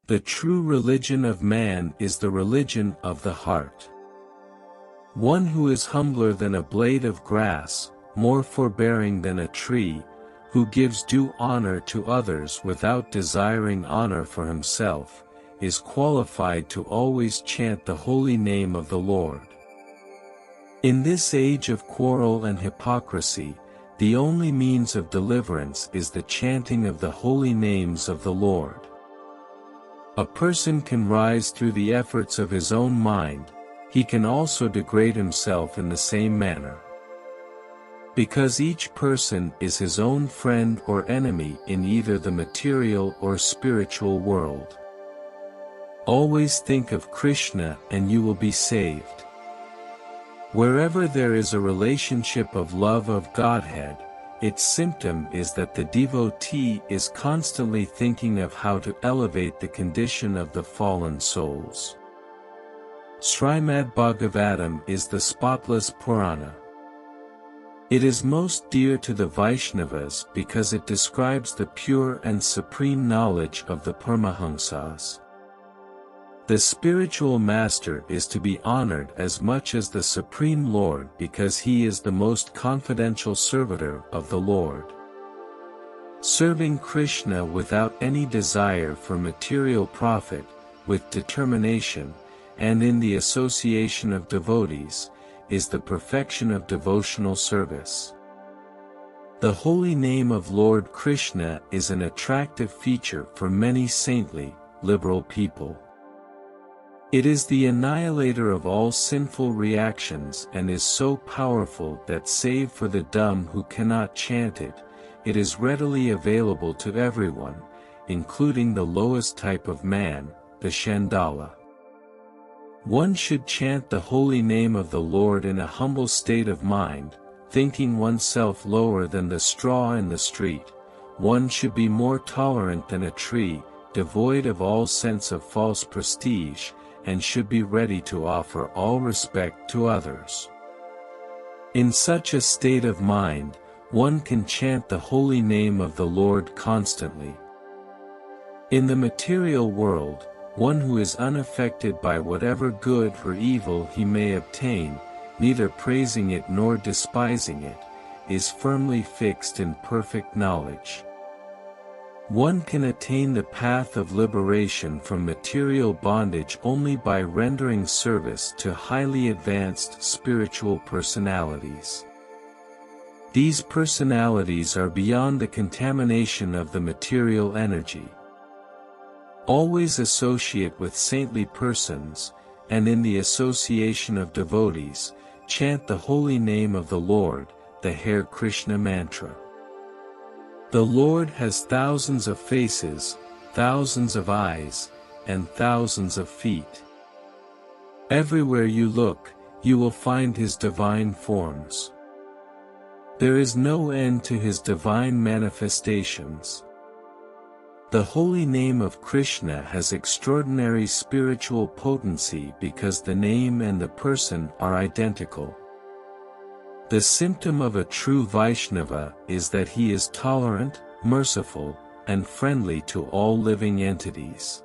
The true religion of man is the religion of the heart. One who is humbler than a blade of grass, more forbearing than a tree, who gives due honor to others without desiring honor for himself, is qualified to always chant the holy name of the Lord. In this age of quarrel and hypocrisy, the only means of deliverance is the chanting of the holy names of the Lord. A person can rise through the efforts of his own mind, he can also degrade himself in the same manner. Because each person is his own friend or enemy in either the material or spiritual world. Always think of Krishna and you will be saved. Wherever there is a relationship of love of Godhead, its symptom is that the devotee is constantly thinking of how to elevate the condition of the fallen souls. Srimad Bhagavatam is the spotless Purana. It is most dear to the Vaishnavas because it describes the pure and supreme knowledge of the Paramahamsas. The spiritual master is to be honored as much as the Supreme Lord because he is the most confidential servitor of the Lord. Serving Krishna without any desire for material profit, with determination, and in the association of devotees, is the perfection of devotional service. The holy name of Lord Krishna is an attractive feature for many saintly, liberal people. It is the annihilator of all sinful reactions and is so powerful that save for the dumb who cannot chant it, it is readily available to everyone, including the lowest type of man, the Chandala. One should chant the holy name of the Lord in a humble state of mind, thinking oneself lower than the straw in the street. One should be more tolerant than a tree, devoid of all sense of false prestige, and should be ready to offer all respect to others. In such a state of mind, one can chant the holy name of the Lord constantly. In the material world, one who is unaffected by whatever good or evil he may obtain, neither praising it nor despising it, is firmly fixed in perfect knowledge. One can attain the path of liberation from material bondage only by rendering service to highly advanced spiritual personalities. These personalities are beyond the contamination of the material energy. Always associate with saintly persons, and in the association of devotees, chant the holy name of the Lord, the Hare Krishna mantra. The Lord has thousands of faces, thousands of eyes, and thousands of feet. Everywhere you look, you will find his divine forms. There is no end to his divine manifestations. The holy name of Krishna has extraordinary spiritual potency because the name and the person are identical. The symptom of a true Vaishnava is that he is tolerant, merciful, and friendly to all living entities.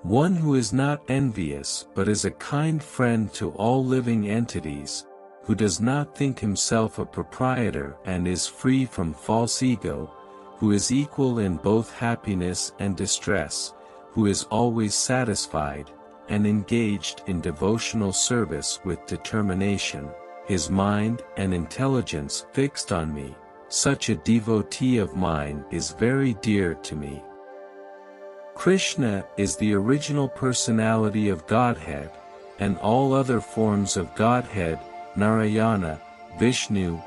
One who is not envious but is a kind friend to all living entities, who does not think himself a proprietor and is free from false ego, who is equal in both happiness and distress, who is always satisfied, and engaged in devotional service with determination, his mind and intelligence fixed on me, such a devotee of mine is very dear to me. Krishna is the original personality of Godhead, and all other forms of Godhead, Narayana, Vishnu,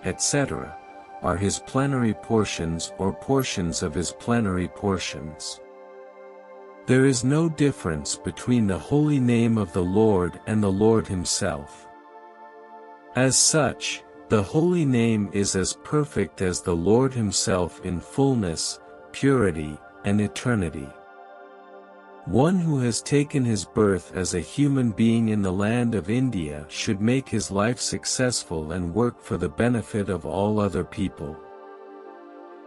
etc., are his plenary portions or portions of his plenary portions. There is no difference between the holy name of the Lord and the Lord himself. As such, the holy name is as perfect as the Lord himself in fullness, purity, and eternity. One who has taken his birth as a human being in the land of India should make his life successful and work for the benefit of all other people.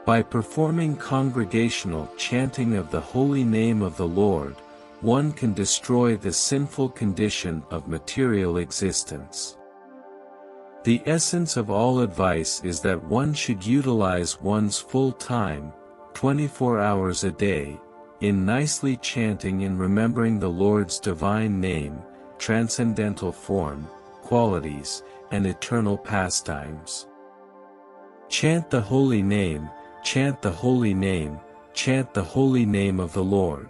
By performing congregational chanting of the holy name of the Lord, one can destroy the sinful condition of material existence. The essence of all advice is that one should utilize one's full time, 24 hours a day, in nicely chanting and remembering the Lord's divine name, transcendental form, qualities, and eternal pastimes. Chant the holy name, chant the holy name, chant the holy name of the Lord.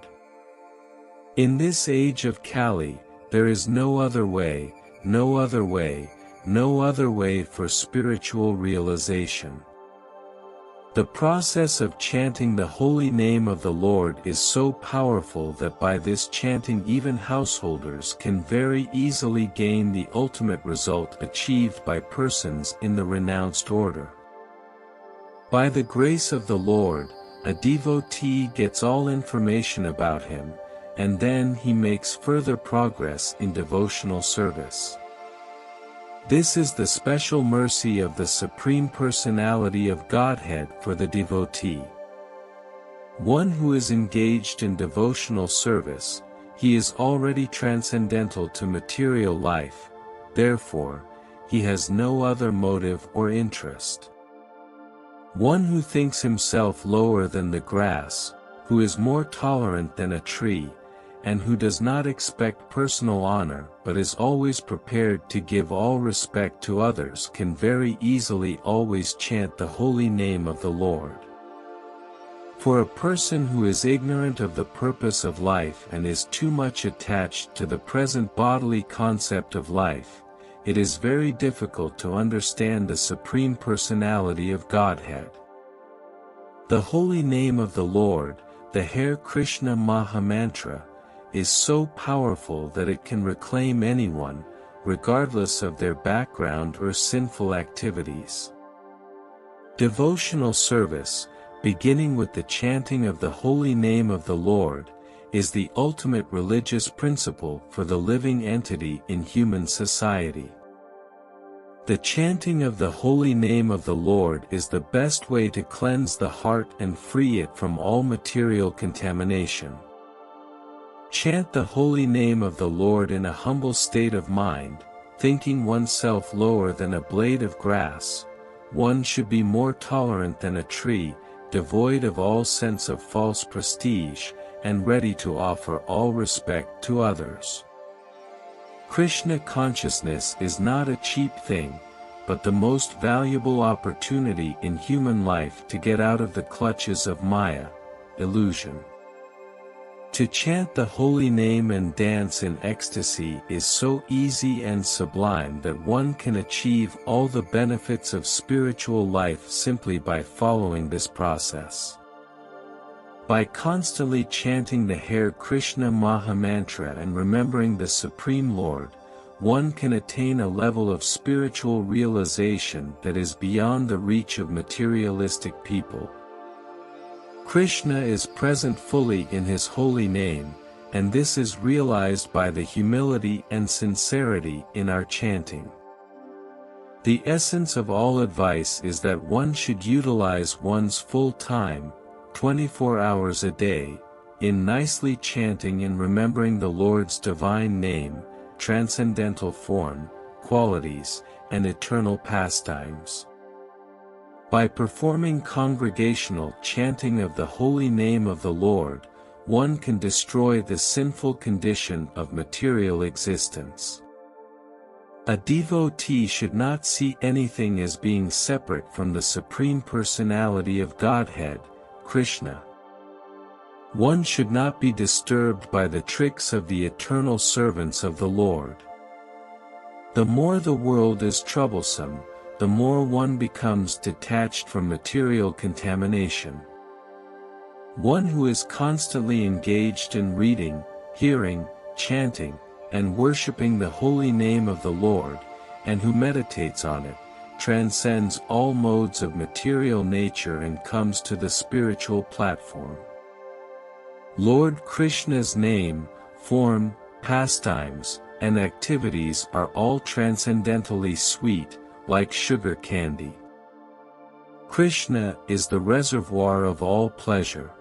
In this age of Kali, there is no other way, no other way, no other way for spiritual realization. The process of chanting the holy name of the Lord is so powerful that by this chanting even householders can very easily gain the ultimate result achieved by persons in the renounced order. By the grace of the Lord, a devotee gets all information about him, and then he makes further progress in devotional service. This is the special mercy of the Supreme Personality of Godhead for the devotee. One who is engaged in devotional service, he is already transcendental to material life, therefore, he has no other motive or interest. One who thinks himself lower than the grass, who is more tolerant than a tree, and who does not expect personal honor but is always prepared to give all respect to others can very easily always chant the holy name of the Lord. For a person who is ignorant of the purpose of life and is too much attached to the present bodily concept of life, it is very difficult to understand the Supreme Personality of Godhead. The holy name of the Lord, the Hare Krishna Mahamantra, is so powerful that it can reclaim anyone, regardless of their background or sinful activities. Devotional service, beginning with the chanting of the holy name of the Lord, is the ultimate religious principle for the living entity in human society. The chanting of the holy name of the Lord is the best way to cleanse the heart and free it from all material contamination. Chant the holy name of the Lord in a humble state of mind, thinking oneself lower than a blade of grass. One should be more tolerant than a tree, devoid of all sense of false prestige, and ready to offer all respect to others. Krishna consciousness is not a cheap thing, but the most valuable opportunity in human life to get out of the clutches of Maya, illusion. To chant the holy name and dance in ecstasy is so easy and sublime that one can achieve all the benefits of spiritual life simply by following this process. By constantly chanting the Hare Krishna Mahamantra and remembering the Supreme Lord, one can attain a level of spiritual realization that is beyond the reach of materialistic people. Krishna is present fully in his holy name, and this is realized by the humility and sincerity in our chanting. The essence of all advice is that one should utilize one's full time, 24 hours a day, in nicely chanting and remembering the Lord's divine name, transcendental form, qualities, and eternal pastimes. By performing congregational chanting of the holy name of the Lord, one can destroy the sinful condition of material existence. A devotee should not see anything as being separate from the Supreme Personality of Godhead, Krishna. One should not be disturbed by the tricks of the eternal servants of the Lord. The more the world is troublesome, the more one becomes detached from material contamination. One who is constantly engaged in reading, hearing, chanting, and worshipping the holy name of the Lord, and who meditates on it, transcends all modes of material nature and comes to the spiritual platform. Lord Krishna's name, form, pastimes, and activities are all transcendentally sweet, like sugar candy. Krishna is the reservoir of all pleasure.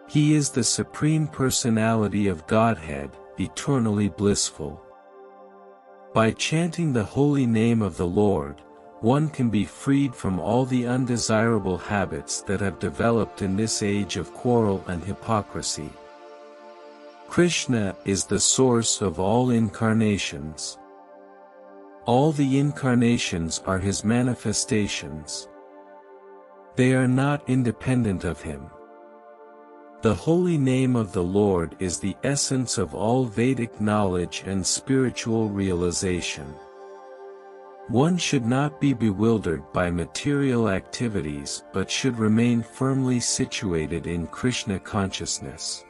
He is the Supreme Personality of Godhead, eternally blissful. By chanting the holy name of the Lord, one can be freed from all the undesirable habits that have developed in this age of quarrel and hypocrisy. Krishna is the source of all incarnations. All the incarnations are his manifestations. They are not independent of him. The holy name of the Lord is the essence of all Vedic knowledge and spiritual realization. One should not be bewildered by material activities but should remain firmly situated in Krishna consciousness.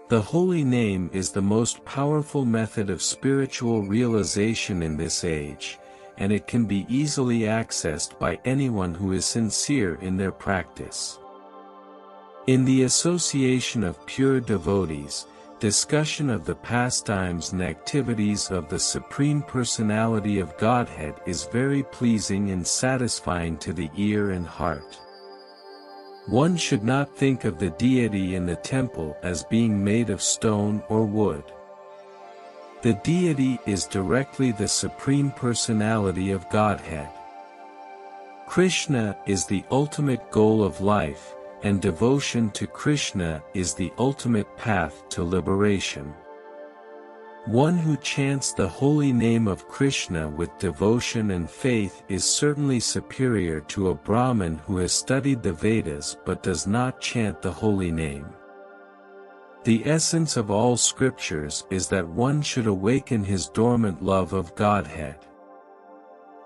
The holy name is the most powerful method of spiritual realization in this age, and it can be easily accessed by anyone who is sincere in their practice. In the association of pure devotees, discussion of the pastimes and activities of the Supreme Personality of Godhead is very pleasing and satisfying to the ear and heart. One should not think of the deity in the temple as being made of stone or wood. The deity is directly the Supreme Personality of Godhead. Krishna is the ultimate goal of life, and devotion to Krishna is the ultimate path to liberation. One who chants the holy name of Krishna with devotion and faith is certainly superior to a Brahmin who has studied the Vedas but does not chant the holy name. The essence of all scriptures is that one should awaken his dormant love of Godhead.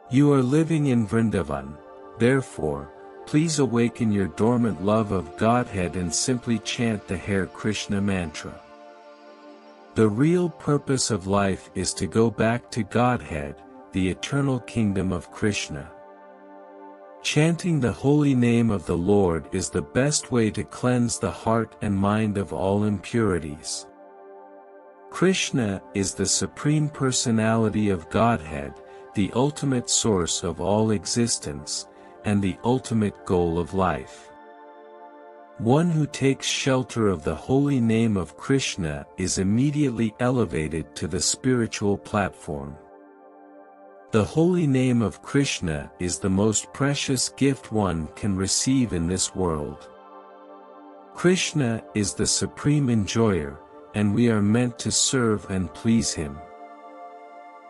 You are living in Vrindavan, therefore, please awaken your dormant love of Godhead and simply chant the Hare Krishna mantra. The real purpose of life is to go back to Godhead, the eternal kingdom of Krishna. Chanting the holy name of the Lord is the best way to cleanse the heart and mind of all impurities. Krishna is the Supreme Personality of Godhead, the ultimate source of all existence, and the ultimate goal of life. One who takes shelter of the holy name of Krishna is immediately elevated to the spiritual platform. The holy name of Krishna is the most precious gift one can receive in this world. Krishna is the supreme enjoyer, and we are meant to serve and please him.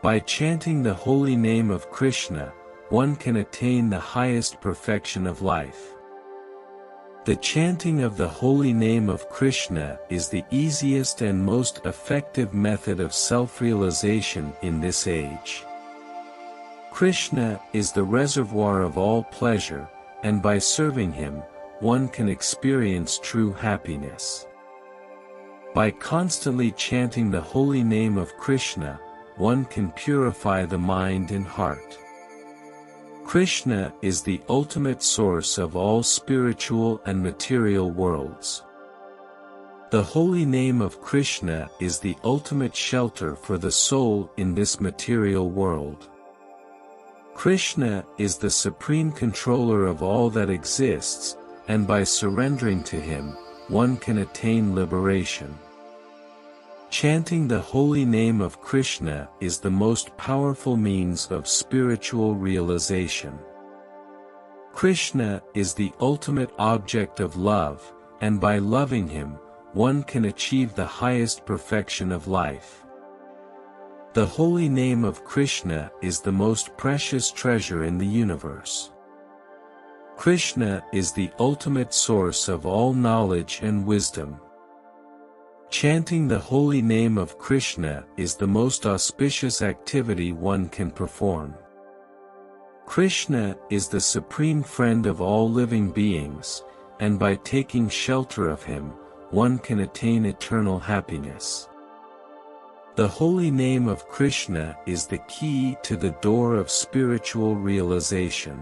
By chanting the holy name of Krishna, one can attain the highest perfection of life. The chanting of the holy name of Krishna is the easiest and most effective method of self-realization in this age. Krishna is the reservoir of all pleasure, and by serving him, one can experience true happiness. By constantly chanting the holy name of Krishna, one can purify the mind and heart. Krishna is the ultimate source of all spiritual and material worlds. The holy name of Krishna is the ultimate shelter for the soul in this material world. Krishna is the supreme controller of all that exists, and by surrendering to him, one can attain liberation. Chanting the holy name of Krishna is the most powerful means of spiritual realization. Krishna is the ultimate object of love, and by loving him, one can achieve the highest perfection of life. The holy name of Krishna is the most precious treasure in the universe. Krishna is the ultimate source of all knowledge and wisdom. Chanting the holy name of Krishna is the most auspicious activity one can perform. Krishna is the supreme friend of all living beings, and by taking shelter of him, one can attain eternal happiness. The holy name of Krishna is the key to the door of spiritual realization.